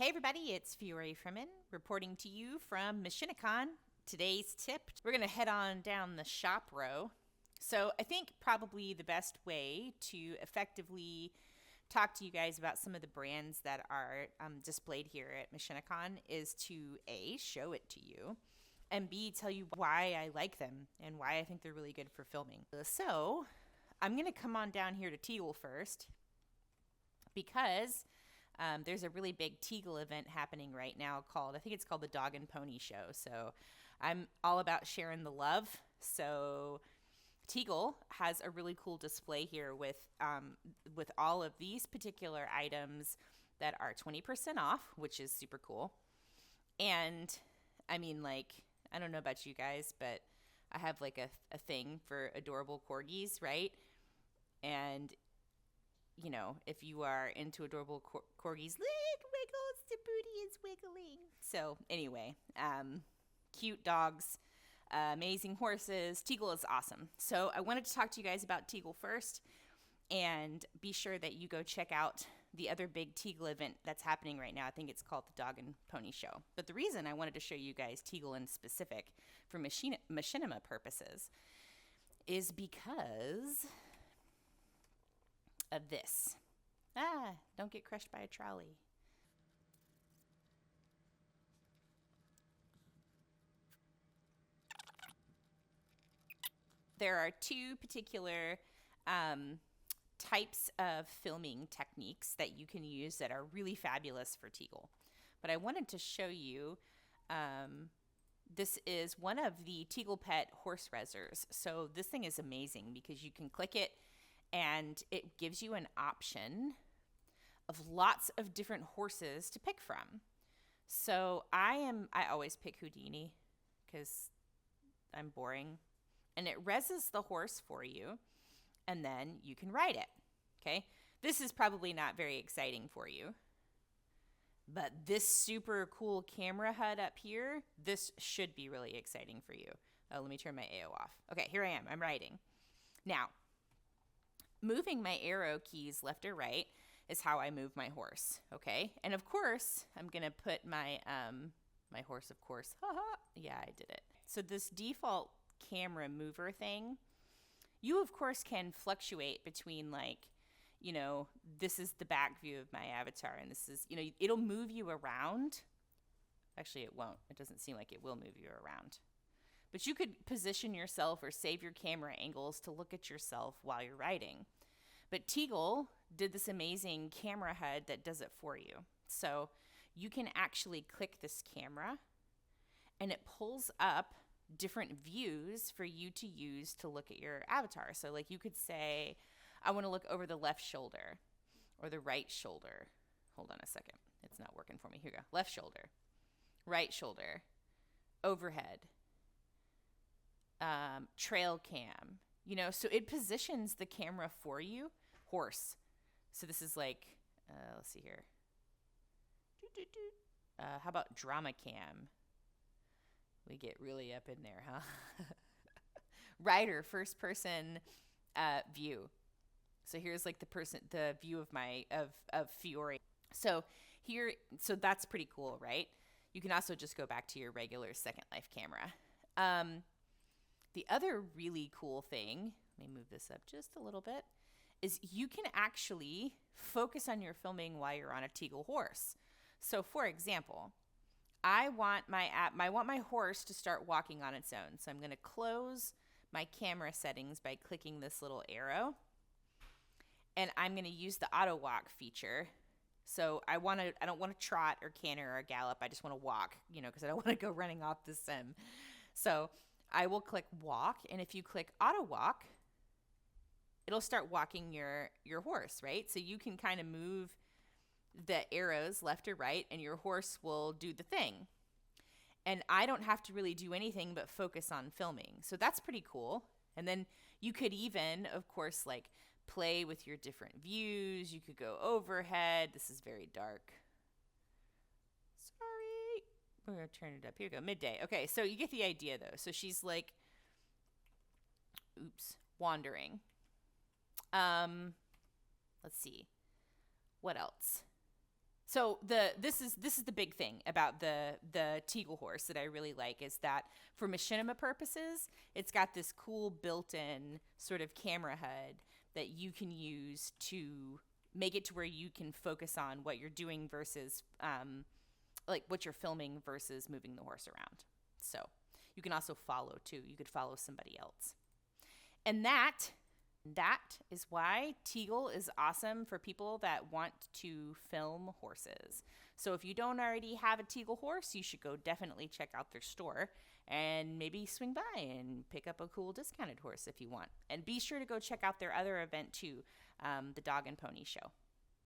Hey everybody, it's Fiore Freeman reporting to you from Machinicon. Today's tip, we're going to head on down the shop row. So I think probably the best way to effectively talk to you guys about some of the brands that are displayed here at Machinicon is to A, show it to you, and B, tell you why I like them and why I think they're really good for filming. So I'm going to come on down here to Teegle first because there's a really big Teegle event happening right now I think it's called the Dog and Pony Show. So I'm all about sharing the love. So Teegle has a really cool display here with all of these particular items that are 20% off, which is super cool. And I mean, like, I don't know about you guys, but I have like a thing for adorable corgis, right? And you know, if you are into adorable corgis, look, wiggles, the booty is wiggling. So anyway, cute dogs, amazing horses. Teegle is awesome. So I wanted to talk to you guys about Teegle first, and be sure that you go check out the other big Teegle event that's happening right now. I think it's called the Dog and Pony Show. But the reason I wanted to show you guys Teegle in specific for machinima purposes is because of this. Don't get crushed by a trolley. There are two particular types of filming techniques that you can use that are really fabulous for Teegle. But I wanted to show you, this is one of the Teegle Pet horse resers. So this thing is amazing because you can click it and it gives you an option of lots of different horses to pick from. So I always pick Houdini because I'm boring. And it reses the horse for you, and then you can ride it. Okay? This is probably not very exciting for you. But this super cool camera HUD up here, this should be really exciting for you. Oh, let me turn my AO off. Okay, here I am. I'm riding. Now, moving my arrow keys left or right is how I move my horse, okay? And of course, I'm gonna put my my horse, of course. Yeah, I did it. So this default camera mover thing, you of course can fluctuate between, like, you know, this is the back view of my avatar and this is, you know, it'll move you around. Actually, it won't. It doesn't seem like it will move you around. But you could position yourself or save your camera angles to look at yourself while you're riding. But Teegle did this amazing camera HUD that does it for you. So you can actually click this camera and it pulls up different views for you to use to look at your avatar. So like you could say, I want to look over the left shoulder or the right shoulder. Hold on a second. It's not working for me. Here we go. Left shoulder, right shoulder, overhead, trail cam, you know, so it positions the camera for you. Horse. So this is like, let's see here. How about drama cam? We get really up in there, huh? Rider, first person view. So here's like the view of my, of Fiore. So here, so that's pretty cool, right? You can also just go back to your regular Second Life camera. The other really cool thing, let me move this up just a little bit, is you can actually focus on your filming while you're on a Teegle horse. So for example, I want my horse to start walking on its own. So I'm going to close my camera settings by clicking this little arrow. And I'm going to use the auto walk feature. So I don't want to trot or canter or gallop. I just want to walk, you know, because I don't want to go running off the sim. So I will click walk, and if you click auto walk, it'll start walking your horse, right? So you can kind of move the arrows left or right, and your horse will do the thing. And I don't have to really do anything but focus on filming. So that's pretty cool. And then you could even, of course, like play with your different views. You could go overhead. This is very dark. Sorry. We're going to turn it up. Here we go. Midday. Okay, so you get the idea, though. So she's like, wandering. Let's see. What else? So this is the big thing about the Teegle horse that I really like is that for machinima purposes, it's got this cool built-in sort of camera HUD that you can use to make it to where you can focus on what you're doing versus like what you're filming versus moving the horse around. So you can also follow too. You could follow somebody else. And that is why Teegle is awesome for people that want to film horses. So if you don't already have a Teegle horse, you should go definitely check out their store and maybe swing by and pick up a cool discounted horse if you want. And be sure to go check out their other event too, the Dog and Pony Show.